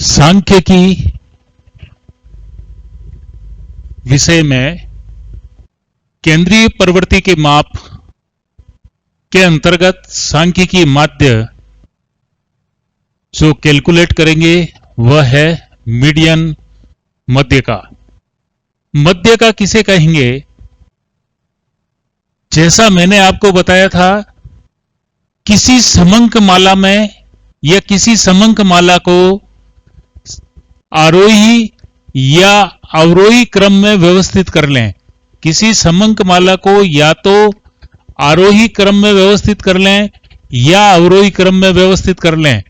सांख्यिकी विषय में केंद्रीय प्रवृत्ति के माप के अंतर्गत सांख्यिकी माध्य जो कैलकुलेट करेंगे वह है मीडियन, मध्य का। मध्य का किसे कहेंगे? जैसा मैंने आपको बताया था, किसी समंक माला में या किसी समंक माला को आरोही या अवरोही क्रम में व्यवस्थित कर लें। किसी समंक माला को या तो आरोही क्रम में व्यवस्थित कर लें या अवरोही क्रम में व्यवस्थित कर लें।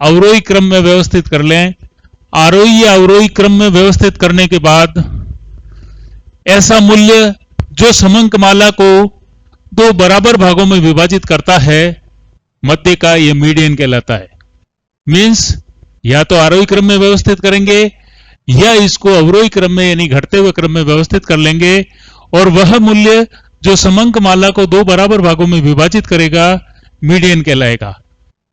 अवरोही क्रम में व्यवस्थित कर लें। आरोही या अवरोही क्रम में व्यवस्थित करने के बाद ऐसा मूल्य जो समंक माला को दो बराबर भागों में विभाजित करता है, मध्य का, यह मीडियन कहलाता है। मीन्स या तो आरोही क्रम में व्यवस्थित करेंगे या इसको अवरोही क्रम में यानी घटते हुए क्रम में व्यवस्थित कर लेंगे, और वह मूल्य जो समंक माला को दो बराबर भागों में विभाजित करेगा मीडियन कहलाएगा।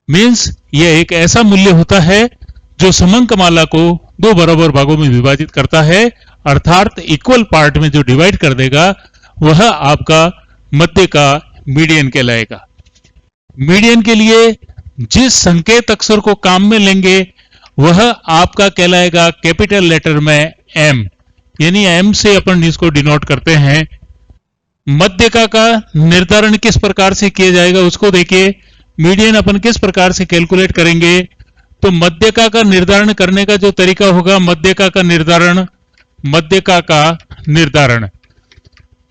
मीन्स यह एक ऐसा मूल्य होता है जो समंक माला को दो बराबर भागों में विभाजित करता है, अर्थात इक्वल पार्ट में जो डिवाइड कर देगा वह आपका मध्य का मीडियन कहलाएगा। मीडियन के लिए जिस संकेत अक्षर को काम में लेंगे वह आपका कहलाएगा कैपिटल लेटर में एम, यानी एम से अपन इसको डिनोट करते हैं। मध्यका का निर्धारण किस प्रकार से किया जाएगा उसको देखिए। मीडियन अपन किस प्रकार से कैलकुलेट करेंगे? तो मध्यका का निर्धारण करने का जो तरीका होगा, मध्यका का निर्धारण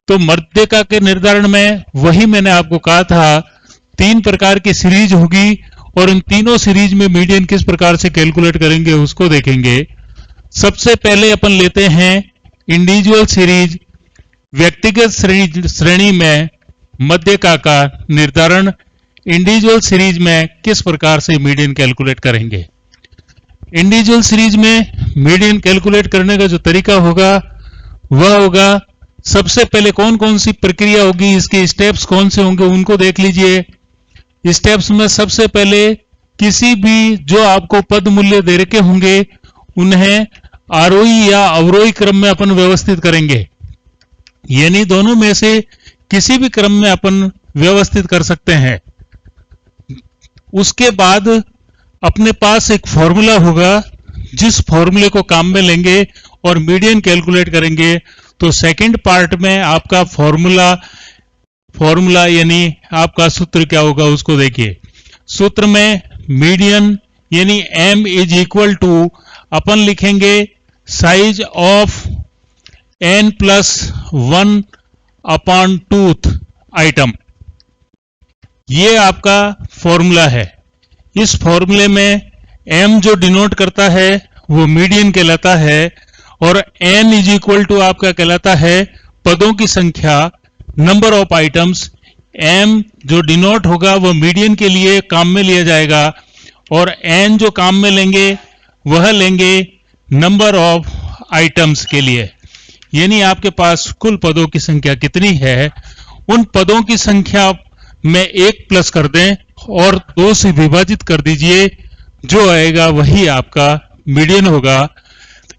तो मध्यका के निर्धारण में वही मैंने आपको कहा था, तीन प्रकार की सीरीज होगी और इन तीनों सीरीज में मीडियन किस प्रकार से कैलकुलेट करेंगे उसको देखेंगे। सबसे पहले अपन लेते हैं इंडिविजुअल सीरीज, व्यक्तिगत श्रेणी में मध्यका का निर्धारण। इंडिविजुअल सीरीज में किस प्रकार से मीडियन कैलकुलेट करेंगे? इंडिविजुअल सीरीज में मीडियन कैलकुलेट करने का जो तरीका होगा वह होगा, सबसे पहले कौन कौन सी प्रक्रिया होगी, इसके स्टेप्स कौन से होंगे उनको देख लीजिए। स्टेप्स में सबसे पहले किसी भी जो आपको पद मूल्य दे रखे होंगे उन्हें आरोही या अवरोही क्रम में अपन व्यवस्थित करेंगे, यानी दोनों में से किसी भी क्रम में अपन व्यवस्थित कर सकते हैं। उसके बाद अपने पास एक फॉर्मूला होगा, जिस फॉर्मूले को काम में लेंगे और मीडियन कैलकुलेट करेंगे। तो सेकंड पार्ट में आपका फॉर्मूला यानी आपका सूत्र क्या होगा उसको देखिए। सूत्र में मीडियन यानी m इज इक्वल टू अपन लिखेंगे size of n plus 1 upon tooth item. ये आपका फॉर्मूला है। इस फॉर्मूले में m जो डिनोट करता है वो मीडियन कहलाता है और n इज इक्वल टू आपका कहलाता है पदों की संख्या, नंबर ऑफ आइटम्स। m जो डिनोट होगा वो मीडियन के लिए काम में लिया जाएगा और n जो काम में लेंगे वह लेंगे नंबर ऑफ आइटम्स के लिए, यानी आपके पास कुल पदों की संख्या कितनी है उन पदों की संख्या में 1 प्लस कर दें और 2 से विभाजित कर दीजिए, जो आएगा वही आपका मीडियन होगा।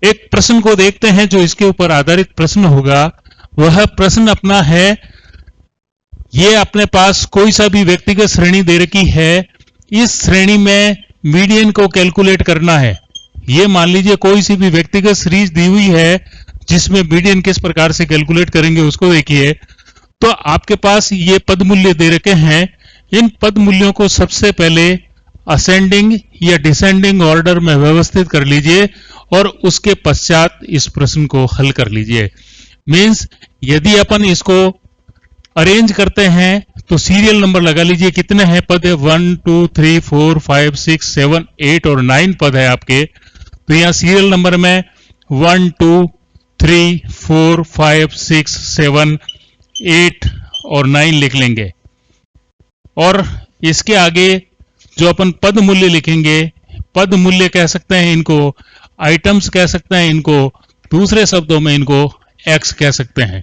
एक प्रश्न को देखते हैं जो इसके ऊपर आधारित प्रश्न होगा। वह प्रश्न अपना है, ये अपने पास कोई सा भी व्यक्तिगत श्रेणी दे रखी है, इस श्रेणी में मीडियन को कैलकुलेट करना है। ये मान लीजिए कोई सी भी व्यक्तिगत सीरीज दी हुई है जिसमें मीडियन किस प्रकार से कैलकुलेट करेंगे उसको देखिए। तो आपके पास ये पद मूल्य दे रखे हैं, इन पद मूल्यों को सबसे पहले असेंडिंग या डिसेंडिंग ऑर्डर में व्यवस्थित कर लीजिए और उसके पश्चात इस प्रश्न को हल कर लीजिए। मीन्स यदि अपन इसको अरेंज करते हैं तो सीरियल नंबर लगा लीजिए, कितने हैं पद है, 1 2 3 4 5 6 7 8 और 9 पद है आपके। तो यहां सीरियल नंबर में 1 2 3 4 5 6 7 8 और 9 लिख लेंगे और इसके आगे जो अपन पद मूल्य लिखेंगे, पद मूल्य कह सकते हैं इनको, आइटम्स कह सकते हैं इनको, दूसरे शब्दों में इनको एक्स कह सकते हैं।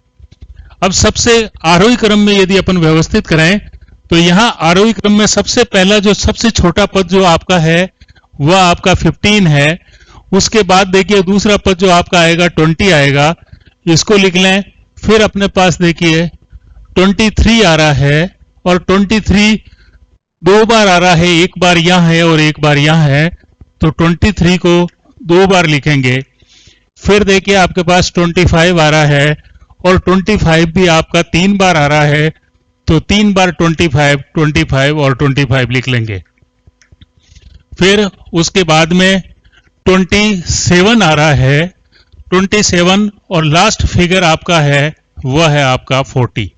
अब सबसे आरोही क्रम में यदि अपन व्यवस्थित करें तो यहां आरोही क्रम में सबसे पहला जो सबसे छोटा पद जो आपका है वह आपका 15 है। उसके बाद देखिए दूसरा पद जो आपका आएगा 20 आएगा, इसको लिख लें। फिर अपने पास देखिए 23 आ रहा है, और 23 दो बार आ रहा है, एक बार यहां है और एक बार यहां है, तो 23 को दो बार लिखेंगे। फिर देखिए आपके पास 25 आ रहा है, और 25 भी आपका 3 बार आ रहा है, तो 3 बार 25, 25 और 25 लिख लेंगे। फिर उसके बाद में 27 आ रहा है, 27 और लास्ट फिगर आपका है वह है आपका 40।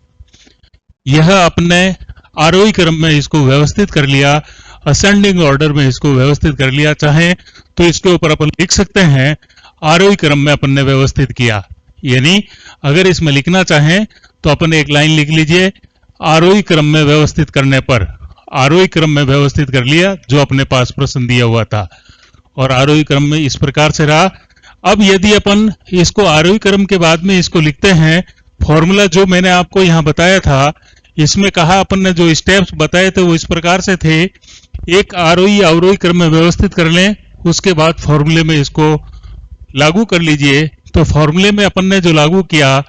यह अपने आरोही क्रम में इसको व्यवस्थित कर लिया, असेंडिंग ऑर्डर में इसको व्यवस्थित कर लिया। चाहे तो इसके ऊपर अपन लिख सकते हैं आरोही क्रम में अपन ने व्यवस्थित किया, यानी अगर इसमें लिखना चाहें तो अपन एक लाइन लिख लीजिए, आरोही क्रम में व्यवस्थित करने पर। आरोही क्रम में व्यवस्थित कर लिया जो अपने पास प्रश्न दिया हुआ था, और आरोही क्रम में इस प्रकार से रहा। अब यदि अपन इसको आरोही क्रम के बाद में इसको लिखते हैं, फॉर्मूला जो मैंने आपको यहां बताया था, इसमें कहा अपन ने जो स्टेप्स बताए थे वो इस प्रकार से थे। एक आरोही अवरोही क्रम में व्यवस्थित कर लें, उसके बाद फॉर्मूले में इसको लागू कर लीजिए। तो फॉर्मूले में अपन ने जो लागू किया,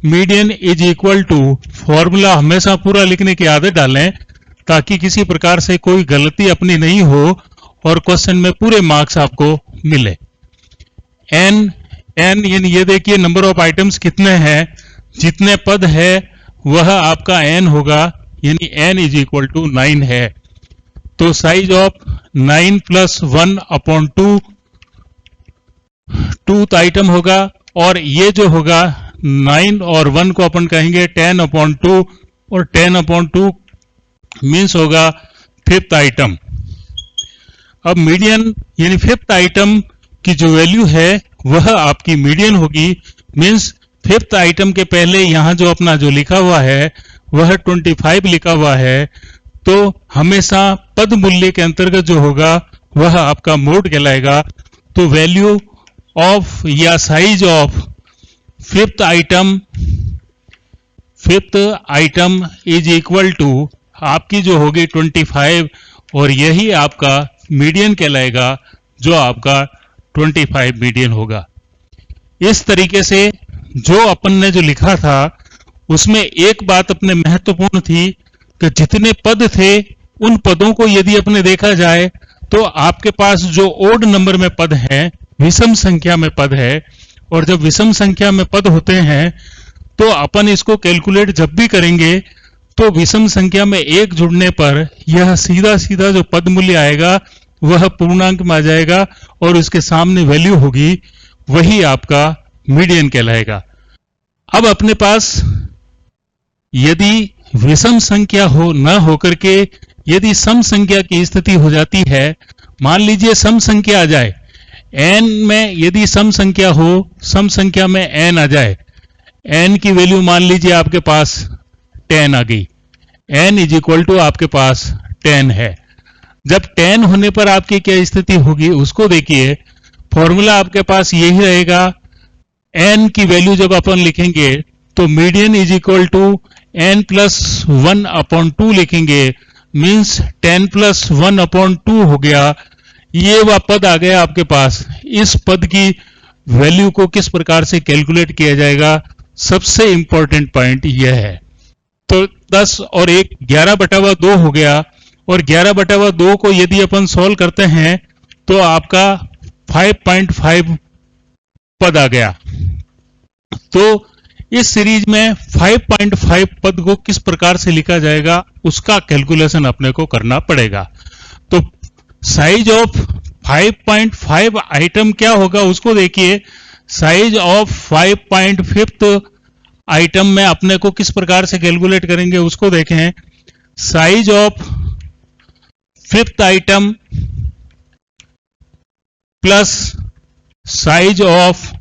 median is equal to, formula हमेशा पूरा लिखने की आदत डालें ताकि किसी प्रकार से कोई गलती अपनी नहीं हो और क्वेश्चन में पूरे मार्क्स आपको मिले। एन यानी ये देखिए नंबर ऑफ आइटम्स कितने हैं, जितने पद है वह आपका एन होगा, यानी एन इज इक्वल टू 9 है। तो size of 9 plus 1 upon 2 tooth item होगा, और ये जो होगा 9 और 1 को अपन कहेंगे 10 अपॉन 2, और 10 अपॉन 2 मीन्स होगा फिफ्थ आइटम। अब मीडियन यानी फिफ्थ आइटम की जो वैल्यू है वह आपकी मीडियन होगी, मीन्स फिफ्थ आइटम के पहले यहां जो अपना जो लिखा हुआ है वह 25 लिखा हुआ है, तो हमेशा पद मूल्य के अंतर्गत जो होगा वह आपका मोड कहलाएगा। तो वैल्यू ऑफ या size of fifth item is equal to आपकी जो होगी 25, और यही आपका मीडियन कहलाएगा, जो आपका 25 मीडियन होगा। इस तरीके से जो अपन ने जो लिखा था उसमें एक बात अपने महत्वपूर्ण थी कि जितने पद थे उन पदों को यदि अपने देखा जाए तो आपके पास जो ओड नंबर में पद हैं, विषम संख्या में पद है, और जब विषम संख्या में पद होते हैं तो अपन इसको कैलकुलेट जब भी करेंगे तो विषम संख्या में एक जुड़ने पर यह सीधा सीधा जो पद मूल्य आएगा वह पूर्णांक में आ जाएगा, और उसके सामने वैल्यू होगी, वही आपका मीडियन कहलाएगा। अब अपने पास यदि विषम संख्या हो न होकर के यदि सम संख्या की स्थिति हो जाती है, मान लीजिए सम संख्या आ जाए, n में यदि सम संख्या हो, सम संख्या में n आ जाए, n की वैल्यू मान लीजिए आपके पास 10 आ गई, n इज इक्वल टू आपके पास 10 है। जब 10 होने पर आपकी क्या स्थिति होगी उसको देखिए। फॉर्मूला आपके पास यही रहेगा, n की वैल्यू जब अपन लिखेंगे तो median is equal to n plus 1 upon 2 लिखेंगे, मीन्स 10 प्लस 1 अपॉन 2 हो गया। ये वह पद आ गया आपके पास। इस पद की वैल्यू को किस प्रकार से कैलकुलेट किया जाएगा, सबसे इंपॉर्टेंट पॉइंट यह है। तो 10 और 1 11/2 हो गया, और 11/2 को यदि अपन सॉल्व करते हैं तो आपका 5.5 पद आ गया। तो इस सीरीज में 5.5 पद को किस प्रकार से लिखा जाएगा उसका कैलकुलेशन अपने को करना पड़ेगा। तो साइज ऑफ 5.5 आइटम क्या होगा उसको देखिए। साइज ऑफ 5.5 आइटम में अपने को किस प्रकार से कैलकुलेट करेंगे उसको देखें। Size of 5th item plus size of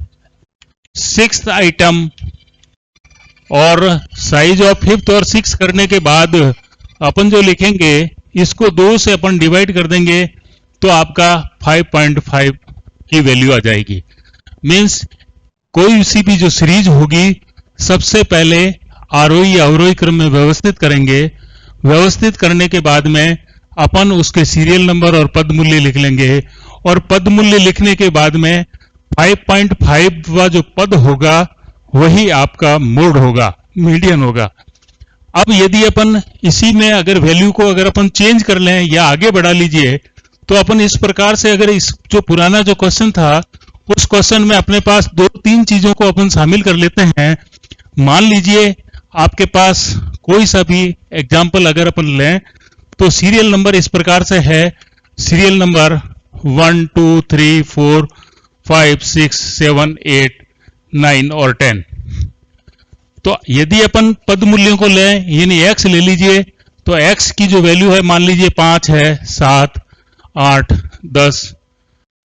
6th item, और साइज ऑफ 5th और 6 करने के बाद अपन जो लिखेंगे इसको 2 से अपन डिवाइड कर देंगे तो आपका 5.5 की वैल्यू आ जाएगी। मीन्स कोई सी भी जो सीरीज होगी सबसे पहले आरोही अवरोही क्रम में व्यवस्थित करेंगे। व्यवस्थित करने के बाद में अपन उसके सीरियल नंबर और पद मूल्य लिख लेंगे, और पद मूल्य लिखने के बाद में 5.5वां जो पद होगा वही आपका मोड होगा, मीडियन होगा। अब यदि अपन इसी में अगर वैल्यू को अगर अपन चेंज कर लें या आगे बढ़ा लीजिए, तो अपन इस प्रकार से अगर इस जो पुराना जो क्वेश्चन था उस क्वेश्चन में अपने पास 2-3 चीजों को अपन शामिल कर लेते हैं। मान लीजिए आपके पास कोई सा भी एग्जाम्पल अगर अपन लें तो सीरियल नंबर इस प्रकार से है, सीरियल नंबर 1 2 3 4 5 6 7 8 9 और 10। तो यदि अपन पद मूल्यों को लें यानी x ले लीजिए, तो x की जो वैल्यू है मान लीजिए 5 है, 7 8 10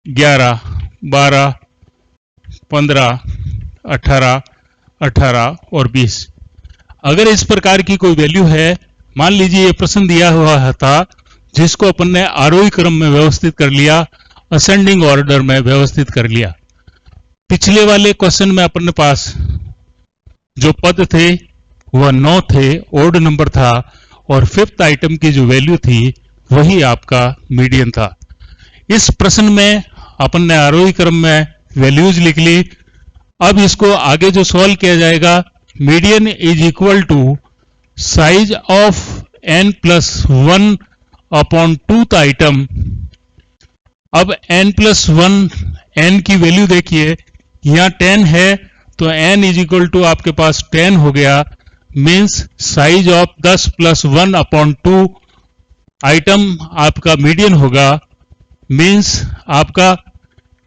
11 12 15 18 18 और 20। अगर इस प्रकार की कोई वैल्यू है, मान लीजिए ये प्रश्न दिया हुआ था जिसको अपन ने आरोही क्रम में व्यवस्थित कर लिया, असेंडिंग ऑर्डर में व्यवस्थित कर लिया। पिछले वाले क्वेश्चन में अपन पास जो पद थे वह 9 थे, ओड नंबर था, और 5th आइटम की जो वैल्यू थी वही आपका मीडियन था। इस प्रश्न में अपन ने आरोही क्रम में वैल्यूज लिख ली। अब इसको आगे जो सॉल्व किया जाएगा, median is equal to size of n+1 upon 2th item. अब n+1 n की वैल्यू देखिए, यहां 10 है तो n इज इक्वल टू आपके पास 10 हो गया, means size of 10 + 1 upon 2 item आपका मीडियन होगा, मीन्स आपका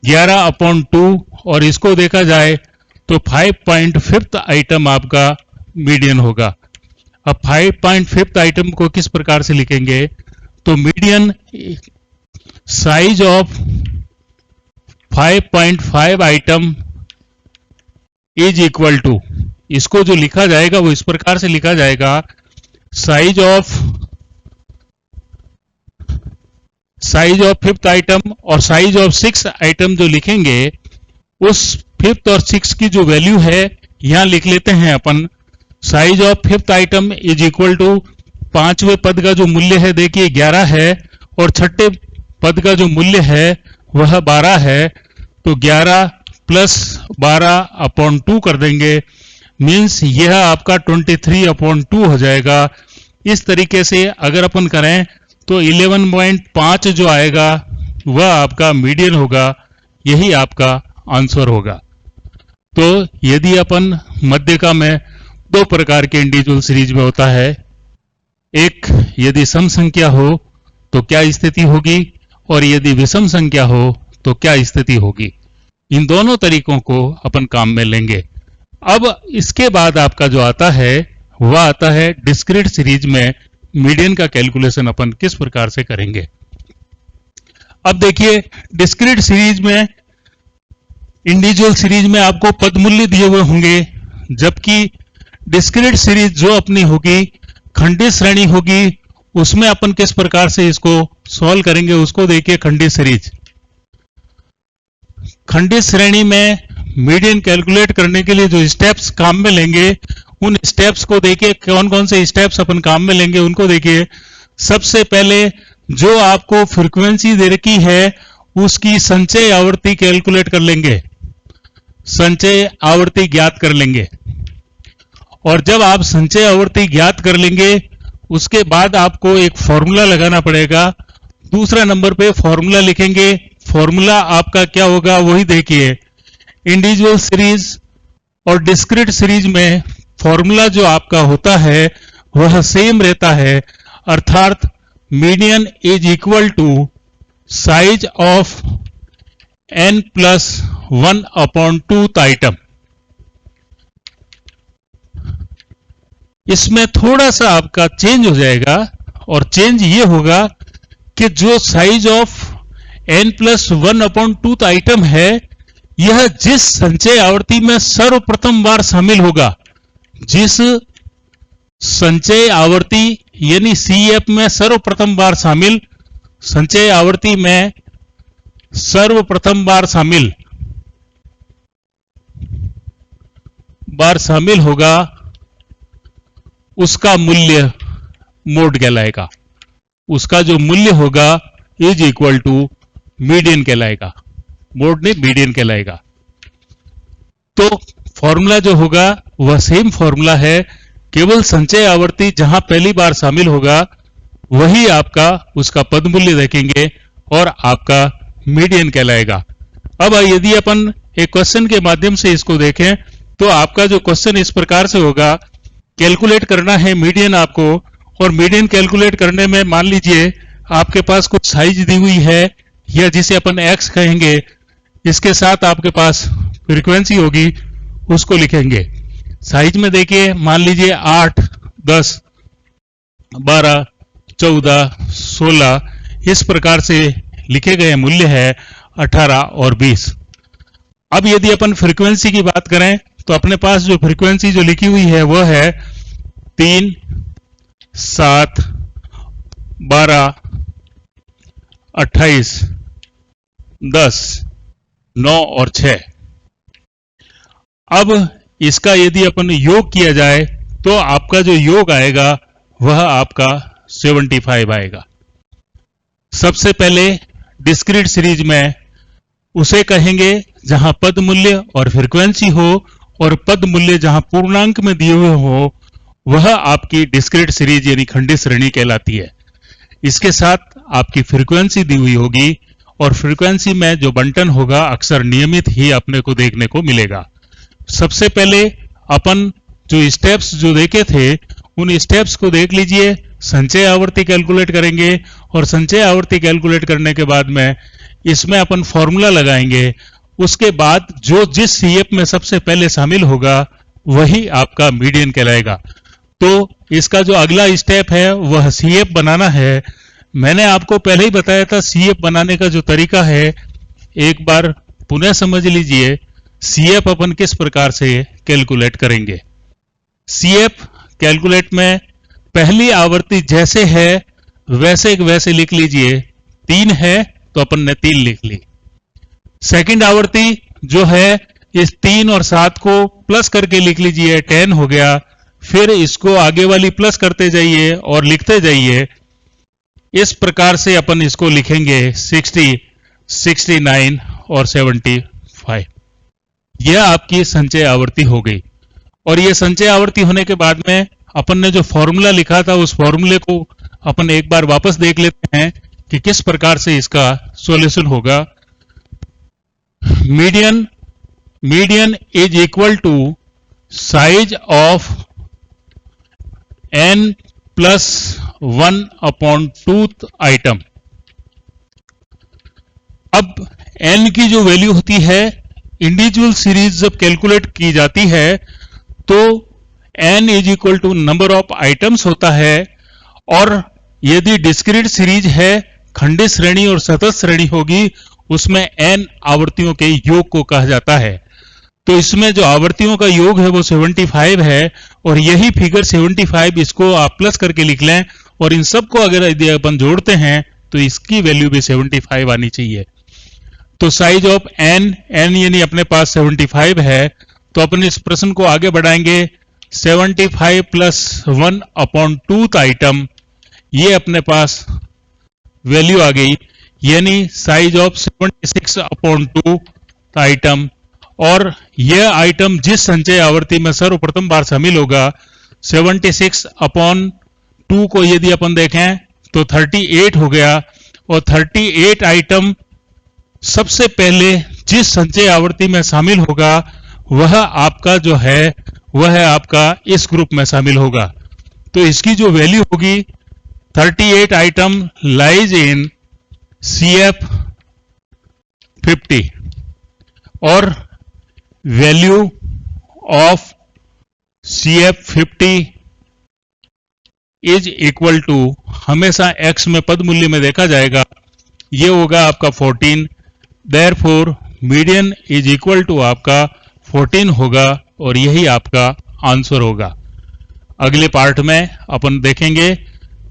11 अपॉन 2, और इसको देखा जाए तो 5.5th आइटम आपका मीडियन होगा। अब 5.5th आइटम को किस प्रकार से लिखेंगे, तो median size of 5.5 item is equal to, इसको जो लिखा जाएगा वो इस प्रकार से लिखा जाएगा, साइज ऑफ 5th आइटम और साइज ऑफ 6 आइटम जो लिखेंगे, उस 5th और 6 की जो वैल्यू है यहां लिख लेते हैं अपन। Size of 5th item is equal to 5वें पद का जो मूल्य है देखिए 11 है, और 6ठे पद का जो मूल्य है वह 12 है, तो 11 + 12 अपॉन 2 कर देंगे, मीन्स यह आपका 23 अपॉन 2 हो जाएगा। इस तरीके से अगर अपन करें तो 11.5 जो आएगा वह आपका मीडियन होगा, यही आपका आंसर होगा। तो यदि अपन मध्यिका में 2 प्रकार के इंडिविजुअल सीरीज में होता है, एक यदि सम संख्या हो तो क्या स्थिति होगी, और यदि विषम संख्या हो तो क्या स्थिति होगी। इन दोनों तरीकों को अपन काम में लेंगे। अब इसके बाद आपका जो आता है वह आता है डिस्क्रीट सीरीज में मीडियन का कैलकुलेशन अपन किस प्रकार से करेंगे। अब देखिए डिस्क्रीट सीरीज में, इंडिविजुअल सीरीज में आपको पद मूल्य दिए हुए होंगे, जबकि डिस्क्रीट सीरीज जो अपनी होगी खंडित श्रेणी होगी, उसमें अपन किस प्रकार से इसको सॉल्व करेंगे उसको देखिए। खंडित सीरीज, खंडित श्रेणी में मीडियन कैलकुलेट करने के लिए जो स्टेप्स काम में लेंगे, उन स्टेप्स को देखिए, कौन कौन से स्टेप्स अपन काम में लेंगे उनको देखिए। सबसे पहले जो आपको फ्रीक्वेंसी दे रखी है उसकी संचय आवृत्ति कैलकुलेट कर लेंगे, संचय आवृत्ति ज्ञात कर लेंगे, और जब आप संचय आवृत्ति ज्ञात कर लेंगे उसके बाद आपको एक फॉर्मूला लगाना पड़ेगा। दूसरा नंबर पे फॉर्मूला लिखेंगे, फॉर्मूला आपका क्या होगा वही देखिए। इंडिविजुअल सीरीज और डिस्क्रीट सीरीज में फॉर्मूला जो आपका होता है वह सेम रहता है, अर्थात median is equal to size of n+1 upon 2th item. इसमें थोड़ा सा आपका चेंज हो जाएगा, और चेंज ये होगा कि जो size of n+1 upon 2th item है, यह जिस संचय आवृत्ति में सर्वप्रथम बार शामिल होगा, जिस संचय आवर्ती यानी CF में सर्वप्रथम बार शामिल, संचय आवर्ती में सर्वप्रथम बार शामिल होगा, उसका मूल्य मोड कहलाएगा। उसका जो मूल्य होगा इज इक्वल टू मीडियन कहलाएगा, मोड ने मीडियन कहलाएगा। तो फॉर्मूला जो होगा वह सेम फॉर्मूला है, केवल संचय आवर्ती जहां पहली बार शामिल होगा वही आपका उसका पद मूल्य देखेंगे और आपका मीडियन कहलाएगा। अब यदि अपन एक क्वेश्चन के माध्यम से इसको देखें तो आपका जो क्वेश्चन इस प्रकार से होगा, कैलकुलेट करना है मीडियन आपको, और मीडियन कैलकुलेट करने में मान लीजिए आपके पास कुछ साइज दी हुई है या जिसे अपन एक्स कहेंगे, इसके साथ आपके पास फ्रीक्वेंसी होगी, उसको लिखेंगे। साइज में देखिए मान लीजिए 8, 10, 12, 14, 16 इस प्रकार से लिखे गए मूल्य है 18 और 20। अब यदि अपन फ्रीक्वेंसी की बात करें तो अपने पास जो फ्रीक्वेंसी जो लिखी हुई है वह है 3, 7, 12, 28, 10, 9 और 6। अब इसका यदि अपन योग किया जाए तो आपका जो योग आएगा वह आपका 75 आएगा। सबसे पहले डिस्क्रीट सीरीज में उसे कहेंगे जहां पद मूल्य और फ्रीक्वेंसी हो, और पद मूल्य जहां पूर्णांक में दिए हुए हो वह आपकी डिस्क्रीट सीरीज यानी खंडित श्रेणी कहलाती है। इसके साथ आपकी फ्रीक्वेंसी दी हुई होगी, और फ्रीक्वेंसी में जो बंटन होगा अक्सर नियमित ही अपने को देखने को मिलेगा। सबसे पहले अपन जो स्टेप्स जो देखे थे उन स्टेप्स को देख लीजिए। संचय आवर्ती कैलकुलेट करेंगे, और संचय आवर्ती कैलकुलेट करने के बाद में इसमें अपन फॉर्मूला लगाएंगे। उसके बाद जो जिस सीएफ में सबसे पहले शामिल होगा वही आपका मीडियन कहलाएगा। तो इसका जो अगला स्टेप है वह सीएफ बनाना है। मैंने आपको पहले ही बताया था सीएफ बनाने का जो तरीका है, एक बार पुनः समझ लीजिए। सीएफ अपन किस प्रकार से कैलकुलेट करेंगे। सीएफ कैलकुलेट में पहली आवर्ती जैसे है वैसे लिख लीजिए। 3 है तो अपन ने 3 लिख ली। सेकंड आवर्ती जो है इस 3 और 7 को प्लस करके लिख लीजिए, 10 हो गया। फिर इसको आगे वाली प्लस करते जाइए और लिखते जाइए। इस प्रकार से अपन इसको लिखेंगे 60, 69 और 75। यह आपकी संचय आवर्ती हो गई। और यह संचय आवर्ती होने के बाद में अपन ने जो फॉर्मूला लिखा था उस फॉर्मूले को अपन एक बार वापस देख लेते हैं कि किस प्रकार से इसका सॉल्यूशन होगा। Median is equal to size of n plus 1/2 item. अब n की जो वैल्यू होती है इंडिविजुअल सीरीज जब कैलकुलेट की जाती है तो n is equal to number of items होता है, और यदि डिस्क्रीट सीरीज है खंडित श्रेणी और सतत श्रेणी होगी उसमें n आवर्तियों के योग को कहा जाता है। तो इसमें जो आवर्तियों का योग है वो 75 है, और यही फिगर 75 इसको आप प्लस करके लिख लें, और इन सबको अगर यदि अपन जोड़ते हैं तो इसकी वैल्यू भी 75 आनी चाहिए। तो साइज ऑफ n यानी अपने पास 75 है, तो अपन इस प्रश्न को आगे बढ़ाएंगे। 75 प्लस 1/2 आइटम, ये अपने पास वैल्यू आ गई, यानी साइज ऑफ 76/2 आइटम। और यह आइटम जिस संचय आवर्ती में सर्वप्रथम बार शामिल होगा 76/2 को यदि अपन देखें तो 38 हो गया, और 38 आइटम सबसे पहले जिस संचय आवर्ती में शामिल होगा वह आपका जो है वह आपका इस ग्रुप में शामिल होगा। तो इसकी जो वैल्यू होगी 38 आइटम लाइज इन CF 50, और value of CF 50 is equal to, हमेशा x में पद मूल्य में देखा जाएगा, ये होगा आपका 14। Therefore median is equal to आपका 14 होगा, और यही आपका आंसर होगा। अगले पार्ट में अपन देखेंगे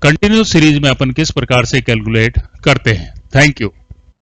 कंटिन्यूस सीरीज में अपन किस प्रकार से कैलकुलेट करते हैं। Thank you.